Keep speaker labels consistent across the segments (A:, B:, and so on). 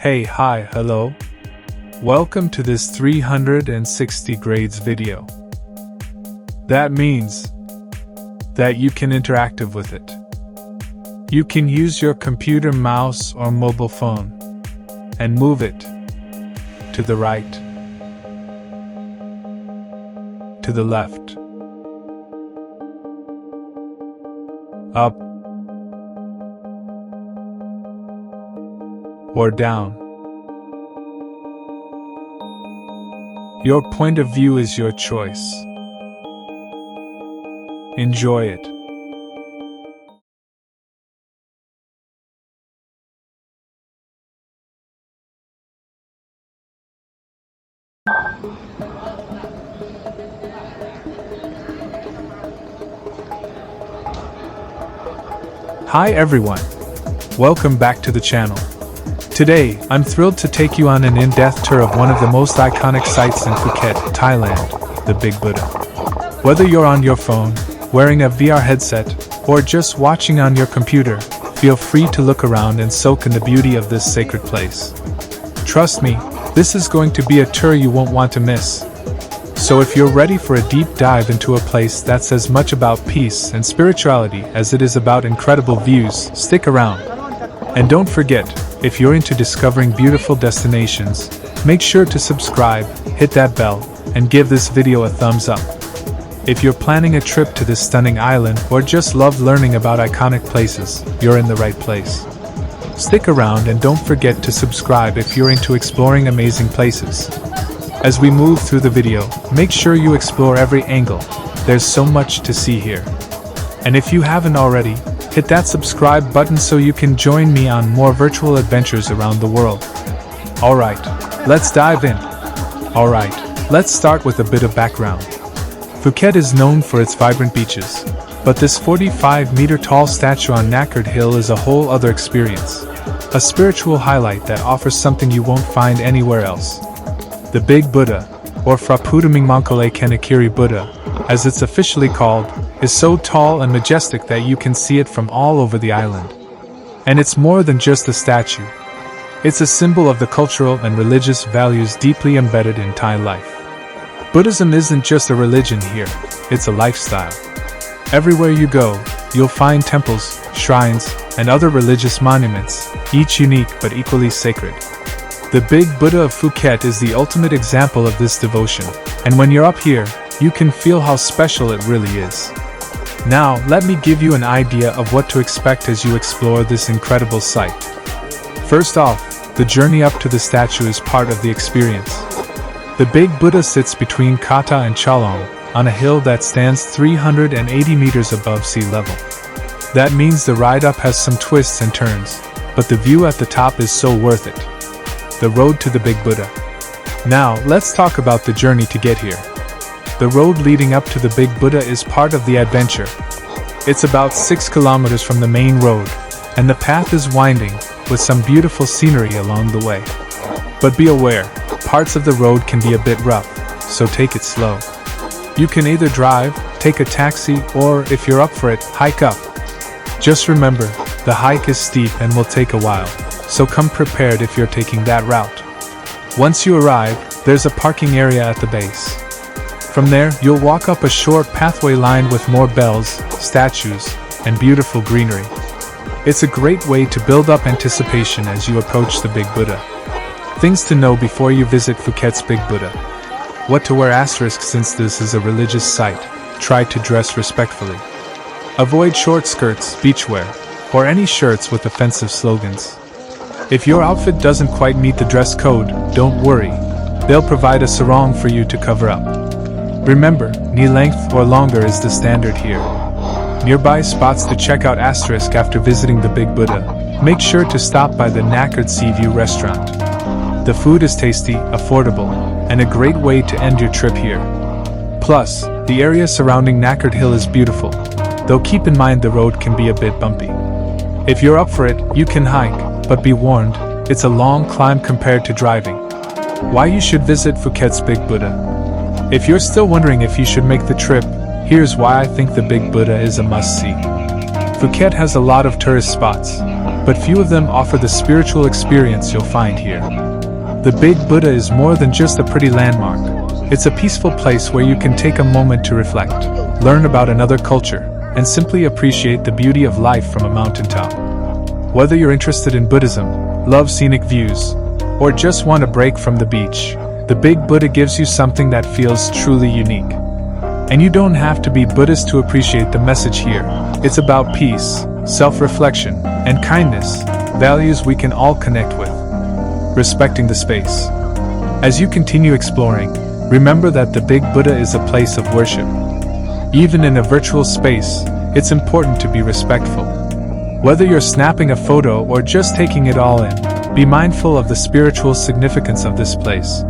A: Hey, hi, hello. Welcome to this 360 grades video. That means that you can interact with it. You can use your computer, mouse, or mobile phone and move it to the right, to the left, up, or down. Your point of view is your choice. Enjoy it. Hi everyone. Welcome back to the channel. Today, I'm thrilled to take you on an in-depth tour of one of the most iconic sites in Phuket, Thailand, the Big Buddha. Whether you're on your phone, wearing a VR headset, or just watching on your computer, feel free to look around and soak in the beauty of this sacred place. Trust me, this is going to be a tour you won't want to miss. So if you're ready for a deep dive into a place that's as much about peace and spirituality as it is about incredible views, stick around. And don't forget, if you're into discovering beautiful destinations, make sure to subscribe, hit that bell, and give this video a thumbs up. If you're planning a trip to this stunning island or just love learning about iconic places, you're in the right place. Stick around and don't forget to subscribe if you're into exploring amazing places. As we move through the video, make sure you explore every angle. There's so much to see here. And if you haven't already, hit that subscribe button so you can join me on more virtual adventures around the world. Alright, let's dive in. Alright, let's start with a bit of background. Phuket is known for its vibrant beaches, but this 45-meter tall statue on Nakkerd Hill is a whole other experience. A spiritual highlight that offers something you won't find anywhere else. The Big Buddha, or Frapudaming Mangkale Kanakiri Buddha, as it's officially called, is so tall and majestic that you can see it from all over the island. And it's more than just a statue. It's a symbol of the cultural and religious values deeply embedded in Thai life. Buddhism isn't just a religion here, it's a lifestyle. Everywhere you go, you'll find temples, shrines, and other religious monuments, each unique but equally sacred. The Big Buddha of Phuket is the ultimate example of this devotion, and when you're up here, you can feel how special it really is. Now, let me give you an idea of what to expect as you explore this incredible site. First off, the journey up to the statue is part of the experience. The Big Buddha sits between Kata and Chalong, on a hill that stands 380 meters above sea level. That means the ride up has some twists and turns, but the view at the top is so worth it. The road to the Big Buddha. Now, let's talk about the journey to get here. The road leading up to the Big Buddha is part of the adventure. It's about 6 kilometers from the main road, and the path is winding, with some beautiful scenery along the way. But be aware, parts of the road can be a bit rough, so take it slow. You can either drive, take a taxi, or, if you're up for it, hike up. Just remember, the hike is steep and will take a while, so come prepared if you're taking that route. Once you arrive, there's a parking area at the base. From there, you'll walk up a short pathway lined with more bells, statues, and beautiful greenery. It's a great way to build up anticipation as you approach the Big Buddha. Things to know before you visit Phuket's Big Buddha. What to wear asterisk since this is a religious site. Try to dress respectfully. Avoid short skirts, beachwear, or any shirts with offensive slogans. If your outfit doesn't quite meet the dress code, don't worry. They'll provide a sarong for you to cover up. Remember, knee length or longer is the standard here. Nearby spots to check out asterisk after visiting the Big Buddha. Make sure to stop by the Nakkerd Sea View restaurant. The food is tasty, affordable, and a great way to end your trip here. Plus, the area surrounding Nakkerd Hill is beautiful, though keep in mind the road can be a bit bumpy. If you're up for it, you can hike, but be warned, it's a long climb compared to driving. Why you should visit Phuket's Big Buddha. If you're still wondering if you should make the trip, here's why I think the Big Buddha is a must-see. Phuket has a lot of tourist spots, but few of them offer the spiritual experience you'll find here. The Big Buddha is more than just a pretty landmark. It's a peaceful place where you can take a moment to reflect, learn about another culture, and simply appreciate the beauty of life from a mountaintop. Whether you're interested in Buddhism, love scenic views, or just want a break from the beach, the Big Buddha gives you something that feels truly unique. And you don't have to be Buddhist to appreciate the message here. It's about peace, self-reflection, and kindness, values we can all connect with. Respecting the space. As you continue exploring, remember that the Big Buddha is a place of worship. Even in a virtual space, it's important to be respectful. Whether you're snapping a photo or just taking it all in, be mindful of the spiritual significance of this place.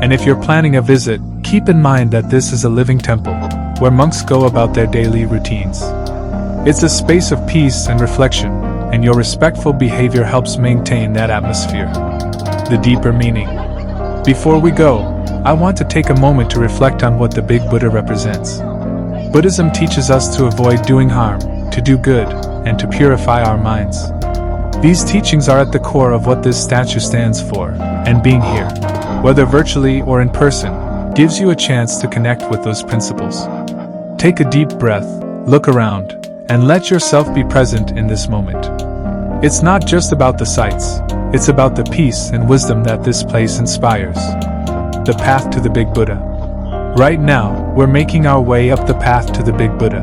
A: And if you're planning a visit, keep in mind that this is a living temple, where monks go about their daily routines. It's a space of peace and reflection, and your respectful behavior helps maintain that atmosphere. The deeper meaning. Before we go, I want to take a moment to reflect on what the Big Buddha represents. Buddhism teaches us to avoid doing harm, to do good, and to purify our minds. These teachings are at the core of what this statue stands for, and being here, whether virtually or in person, gives you a chance to connect with those principles. Take a deep breath, look around, and let yourself be present in this moment. It's not just about the sights, it's about the peace and wisdom that this place inspires. The path to the Big Buddha. Right now, we're making our way up the path to the Big Buddha.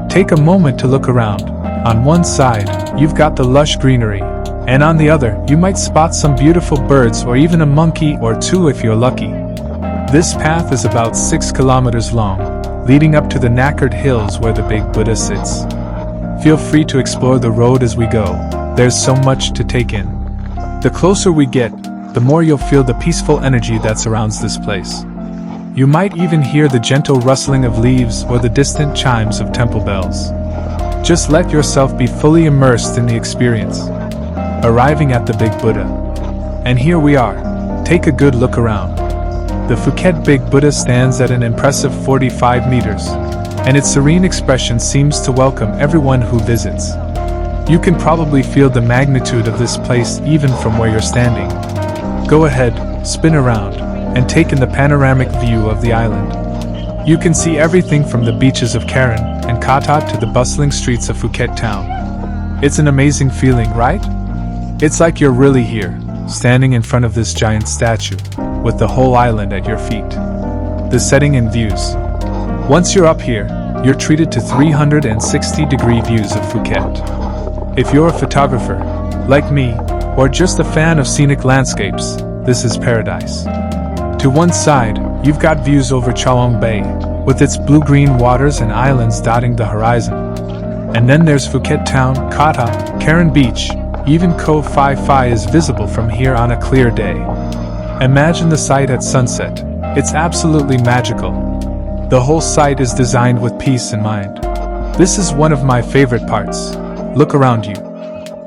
A: Take a moment to look around. On one side, you've got the lush greenery, and on the other, you might spot some beautiful birds or even a monkey or two if you're lucky. This path is about 6 kilometers long, leading up to the Nakkerd Hills where the Big Buddha sits. Feel free to explore the road as we go. There's so much to take in. The closer we get, the more you'll feel the peaceful energy that surrounds this place. You might even hear the gentle rustling of leaves or the distant chimes of temple bells. Just let yourself be fully immersed in the experience. Arriving at the Big Buddha. And here we are. Take a good look around. The Phuket Big Buddha stands at an impressive 45 meters, and its serene expression seems to welcome everyone who visits. You can probably feel the magnitude of this place even from where you're standing. Go ahead, spin around, and take in the panoramic view of the island. You can see everything from the beaches of Karon and Kata to the bustling streets of Phuket Town. It's an amazing feeling, right? It's like you're really here, standing in front of this giant statue, with the whole island at your feet. The setting and views. Once you're up here, you're treated to 360-degree views of Phuket. If you're a photographer, like me, or just a fan of scenic landscapes, this is paradise. To one side, you've got views over Chalong Bay, with its blue-green waters and islands dotting the horizon. And then there's Phuket Town, Kata, Karon Beach, even Koh Phi Phi is visible from here on a clear day. Imagine the sight at sunset. It's absolutely magical. The whole site is designed with peace in mind. This is one of my favorite parts. Look around you.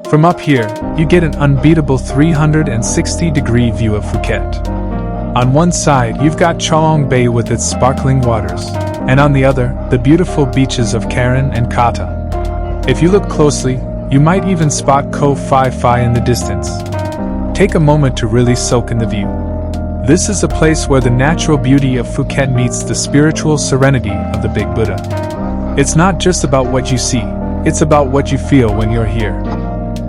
A: From up here, you get an unbeatable 360-degree view of Phuket. On one side, you've got Chalong Bay with its sparkling waters, and on the other, the beautiful beaches of Karon and Kata. If you look closely, you might even spot Koh Phi Phi in the distance. Take a moment to really soak in the view. This is a place where the natural beauty of Phuket meets the spiritual serenity of the Big Buddha. It's not just about what you see, it's about what you feel when you're here.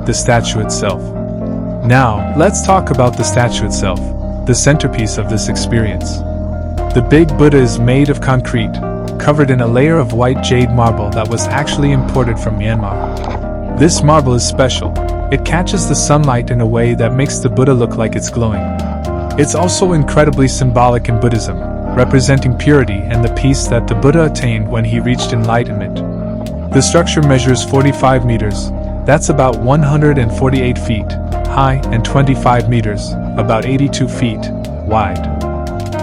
A: The statue itself. Now, let's talk about the statue itself, the centerpiece of this experience. The Big Buddha is made of concrete, covered in a layer of white jade marble that was actually imported from Myanmar. This marble is special. It catches the sunlight in a way that makes the Buddha look like it's glowing. It's also incredibly symbolic in Buddhism, representing purity and the peace that the Buddha attained when he reached enlightenment. The structure measures 45 meters, that's about 148 feet, high, and 25 meters, about 82 feet, wide.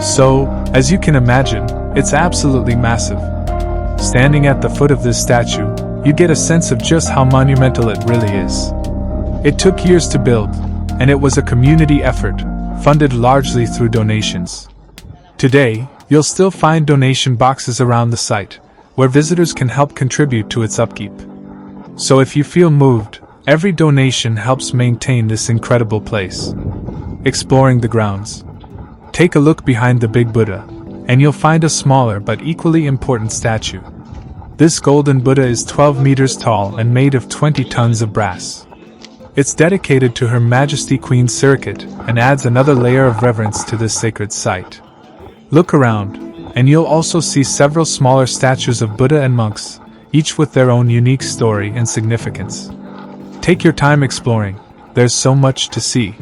A: So, as you can imagine, it's absolutely massive. Standing at the foot of this statue, you get a sense of just how monumental it really is. It took years to build, and it was a community effort, funded largely through donations. Today, you'll still find donation boxes around the site, where visitors can help contribute to its upkeep. So if you feel moved, Every donation helps maintain this incredible place. Exploring the grounds. Take a look behind the big Buddha, and you'll find a smaller but equally important statue. This golden Buddha is 12 meters tall and made of 20 tons of brass. It's dedicated to Her Majesty Queen Sirikit and adds another layer of reverence to this sacred site. Look around, and you'll also see several smaller statues of Buddha and monks, each with their own unique story and significance. Take your time exploring, there's so much to see.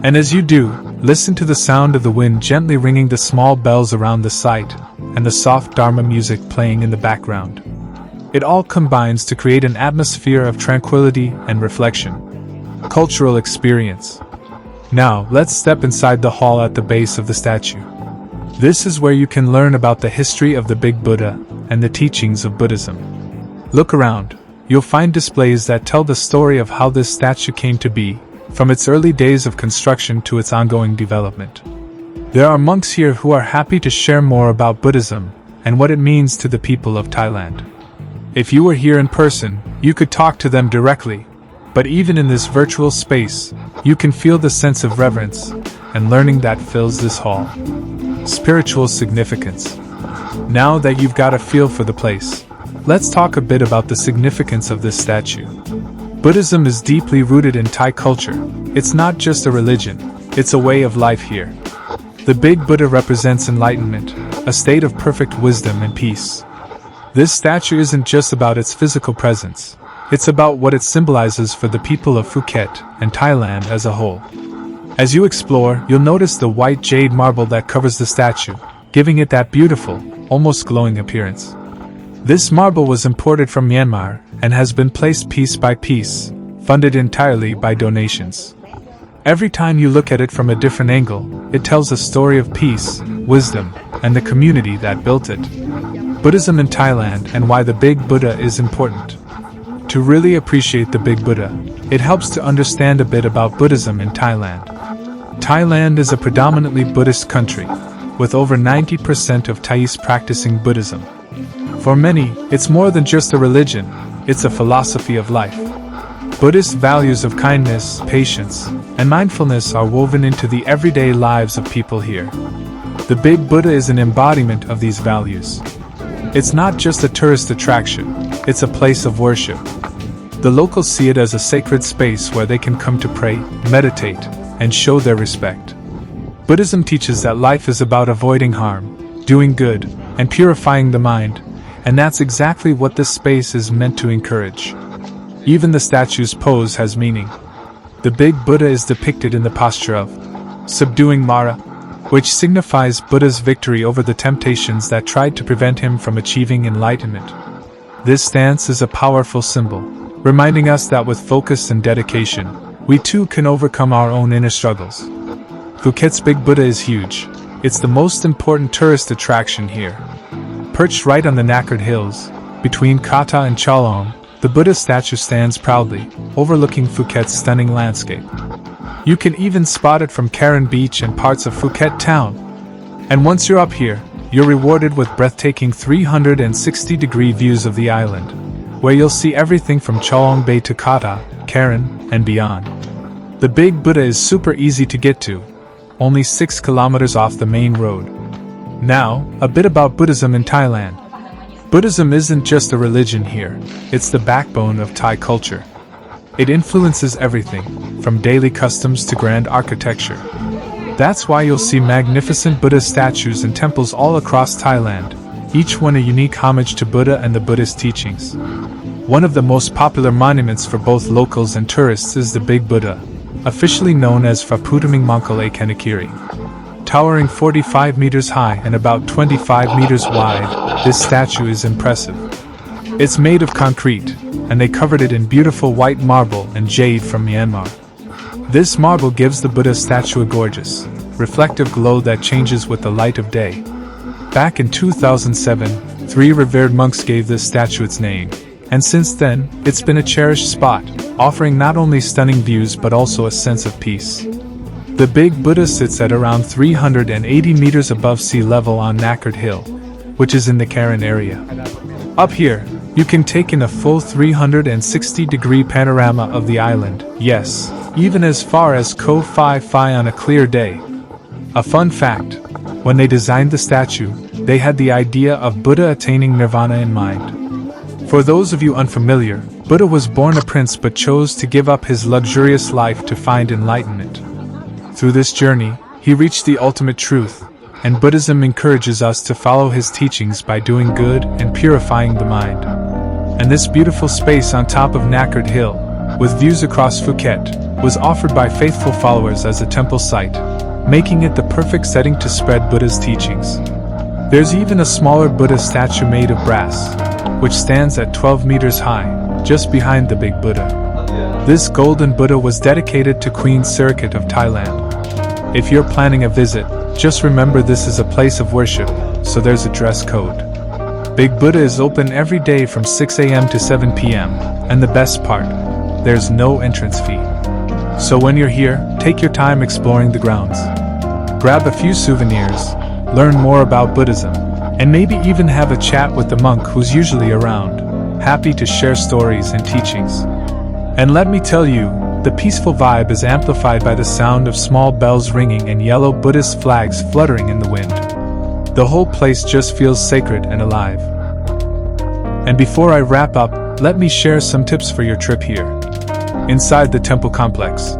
A: And as you do, listen to the sound of the wind gently ringing the small bells around the site, and the soft Dharma music playing in the background. It all combines to create an atmosphere of tranquility and reflection. Cultural experience. Now, let's step inside the hall at the base of the statue. This is where you can learn about the history of the Big Buddha and the teachings of Buddhism. Look around, you'll find displays that tell the story of how this statue came to be, from its early days of construction to its ongoing development. There are monks here who are happy to share more about Buddhism and what it means to the people of Thailand. If you were here in person, you could talk to them directly, but even in this virtual space, you can feel the sense of reverence and learning that fills this hall. Spiritual significance. Now that you've got a feel for the place, let's talk a bit about the significance of this statue. Buddhism is deeply rooted in Thai culture. It's not just a religion, it's a way of life here. The Big Buddha represents enlightenment, a state of perfect wisdom and peace. This statue isn't just about its physical presence, it's about what it symbolizes for the people of Phuket and Thailand as a whole. As you explore, you'll notice the white jade marble that covers the statue, giving it that beautiful, almost glowing appearance. This marble was imported from Myanmar and has been placed piece by piece, funded entirely by donations. Every time you look at it from a different angle, it tells a story of peace, wisdom, and the community that built it. Buddhism in Thailand and why the Big Buddha is important. To really appreciate the Big Buddha, it helps to understand a bit about Buddhism in Thailand. Thailand is a predominantly Buddhist country, with over 90% of Thais practicing Buddhism. For many, it's more than just a religion, it's a philosophy of life. Buddhist values of kindness, patience, and mindfulness are woven into the everyday lives of people here. The Big Buddha is an embodiment of these values. It's not just a tourist attraction, it's a place of worship. The locals see it as a sacred space where they can come to pray, meditate, and show their respect. Buddhism teaches that life is about avoiding harm, doing good, and purifying the mind, and that's exactly what this space is meant to encourage. Even the statue's pose has meaning. The Big Buddha is depicted in the posture of subduing Mara, which signifies Buddha's victory over the temptations that tried to prevent him from achieving enlightenment. This stance is a powerful symbol, reminding us that with focus and dedication, we too can overcome our own inner struggles. Phuket's Big Buddha is huge. It's the most important tourist attraction here. Perched right on the Nakkerd Hills, between Kata and Chalong, the Buddha statue stands proudly, overlooking Phuket's stunning landscape. You can even spot it from Karon Beach and parts of Phuket Town. And once you're up here, you're rewarded with breathtaking 360-degree views of the island, where you'll see everything from Chalong Bay to Kata, Karon, and beyond. The Big Buddha is super easy to get to, only 6 kilometers off the main road. Now, a bit about Buddhism in Thailand. Buddhism isn't just a religion here, it's the backbone of Thai culture. It influences everything, from daily customs to grand architecture. That's why you'll see magnificent Buddha statues in temples all across Thailand, each one a unique homage to Buddha and the Buddhist teachings. One of the most popular monuments for both locals and tourists is the Big Buddha, officially known as Phaputaming Mongkol A Kanakiri. Towering 45 meters high and about 25 meters wide, this statue is impressive. It's made of concrete, and they covered it in beautiful white marble and jade from Myanmar. This marble gives the Buddha statue a gorgeous, reflective glow that changes with the light of day. Back in 2007, 3 revered monks gave this statue its name, and since then, it's been a cherished spot, offering not only stunning views but also a sense of peace. The Big Buddha sits at around 380 meters above sea level on Nakkerd Hill, which is in the Karon area. Up here, You can take in a full 360-degree panorama of the island, yes, even as far as Koh Phi Phi on a clear day. A fun fact, when they designed the statue, they had the idea of Buddha attaining nirvana in mind. For those of you unfamiliar, Buddha was born a prince but chose to give up his luxurious life to find enlightenment. Through this journey, he reached the ultimate truth, and Buddhism encourages us to follow his teachings by doing good and purifying the mind. And this beautiful space on top of Nakkerd Hill, with views across Phuket, was offered by faithful followers as a temple site, making it the perfect setting to spread Buddha's teachings. There's even a smaller Buddha statue made of brass, which stands at 12 meters high, just behind the big Buddha. This golden Buddha was dedicated to Queen Sirikit of Thailand. If you're planning a visit, just remember this is a place of worship, so there's a dress code. Big Buddha is open every day from 6 a.m. to 7 p.m., and the best part, there's no entrance fee. So when you're here, take your time exploring the grounds. Grab a few souvenirs, learn more about Buddhism, and maybe even have a chat with the monk who's usually around, happy to share stories and teachings. And let me tell you, the peaceful vibe is amplified by the sound of small bells ringing and yellow Buddhist flags fluttering in the wind. The whole place just feels sacred and alive. And before I wrap up, let me share some tips for your trip here, inside the temple complex.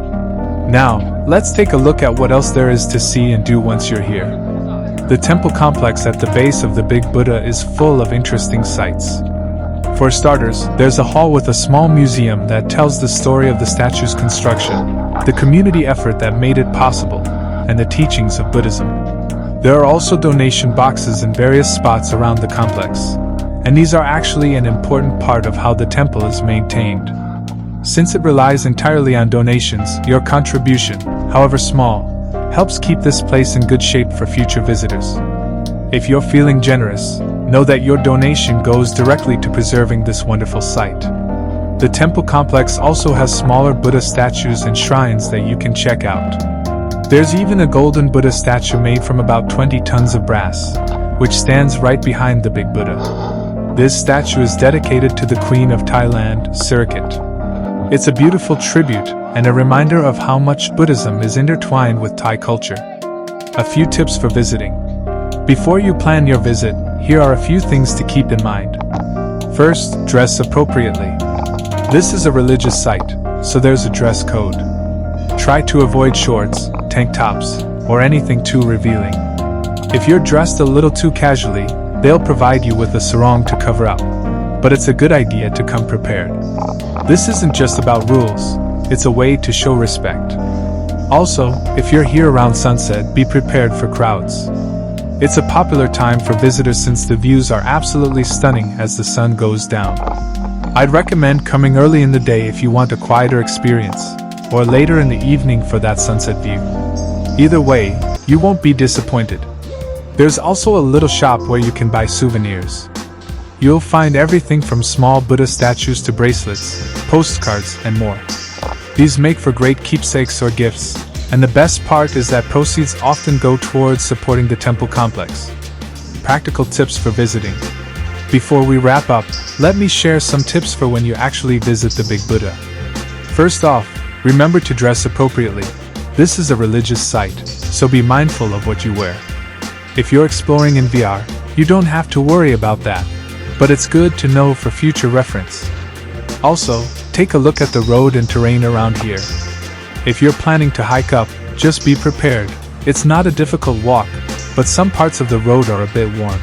A: Now, let's take a look at what else there is to see and do once you're here. The temple complex at the base of the Big Buddha is full of interesting sights. For starters, there's a hall with a small museum that tells the story of the statue's construction, the community effort that made it possible, and the teachings of Buddhism. There are also donation boxes in various spots around the complex, and these are actually an important part of how the temple is maintained. Since it relies entirely on donations, your contribution, however small, helps keep this place in good shape for future visitors. If you're feeling generous, know that your donation goes directly to preserving this wonderful site. The temple complex also has smaller Buddha statues and shrines that you can check out. There's even a golden Buddha statue made from about 20 tons of brass, which stands right behind the big Buddha. This statue is dedicated to the Queen of Thailand, Sirikit. It's a beautiful tribute and a reminder of how much Buddhism is intertwined with Thai culture. A few tips for visiting. Before you plan your visit, here are a few things to keep in mind. First, dress appropriately. This is a religious site, so there's a dress code. Try to avoid shorts, tank tops, or anything too revealing. If you're dressed a little too casually, they'll provide you with a sarong to cover up, but it's a good idea to come prepared. This isn't just about rules, it's a way to show respect. Also, if you're here around sunset, be prepared for crowds. It's a popular time for visitors since the views are absolutely stunning as the sun goes down. I'd recommend coming early in the day if you want a quieter experience, or later in the evening for that sunset view. Either way, you won't be disappointed. There's also a little shop where you can buy souvenirs. You'll find everything from small Buddha statues to bracelets, postcards, and more. These make for great keepsakes or gifts, and the best part is that proceeds often go towards supporting the temple complex. Practical tips for visiting. Before we wrap up, let me share some tips for when you actually visit the Big Buddha. First off, remember to dress appropriately. This is a religious site, so be mindful of what you wear. If you're exploring in VR, you don't have to worry about that, but it's good to know for future reference. Also, take a look at the road and terrain around here. If you're planning to hike up, just be prepared. It's not a difficult walk, but some parts of the road are a bit worn.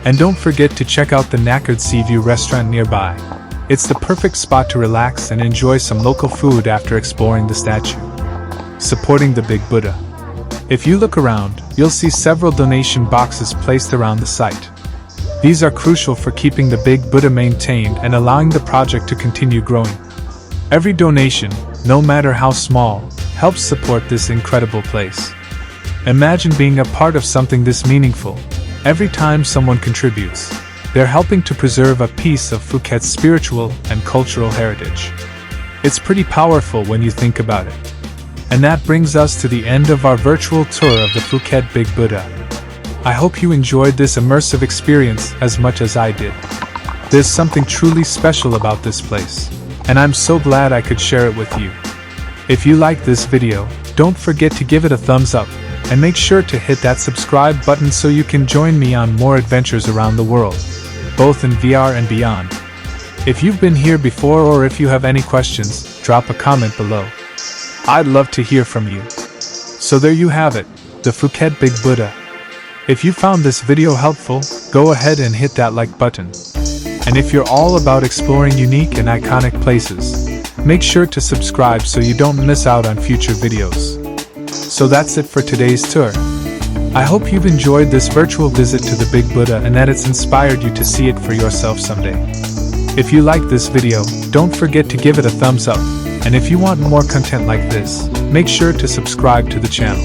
A: And don't forget to check out the Nakkerd Seaview restaurant nearby. It's the perfect spot to relax and enjoy some local food after exploring the statue. Supporting the Big Buddha. If you look around, you'll see several donation boxes placed around the site. These are crucial for keeping the Big Buddha maintained and allowing the project to continue growing. Every donation, no matter how small, helps support this incredible place. Imagine being a part of something this meaningful. Every time someone contributes, they're helping to preserve a piece of Phuket's spiritual and cultural heritage. It's pretty powerful when you think about it. And that brings us to the end of our virtual tour of the Phuket Big Buddha. I hope you enjoyed this immersive experience as much as I did. There's something truly special about this place, and I'm so glad I could share it with you. If you like this video, don't forget to give it a thumbs up, and make sure to hit that subscribe button so you can join me on more adventures around the world, both in VR and beyond. If you've been here before or if you have any questions, drop a comment below. I'd love to hear from you. So there you have it, the Phuket Big Buddha. If you found this video helpful, go ahead and hit that like button. And if you're all about exploring unique and iconic places, make sure to subscribe so you don't miss out on future videos. So that's it for today's tour. I hope you've enjoyed this virtual visit to the Big Buddha and that it's inspired you to see it for yourself someday. If you like this video, don't forget to give it a thumbs up, and if you want more content like this, make sure to subscribe to the channel.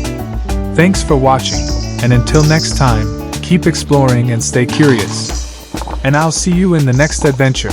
A: Thanks for watching, and until next time, keep exploring and stay curious. And I'll see you in the next adventure.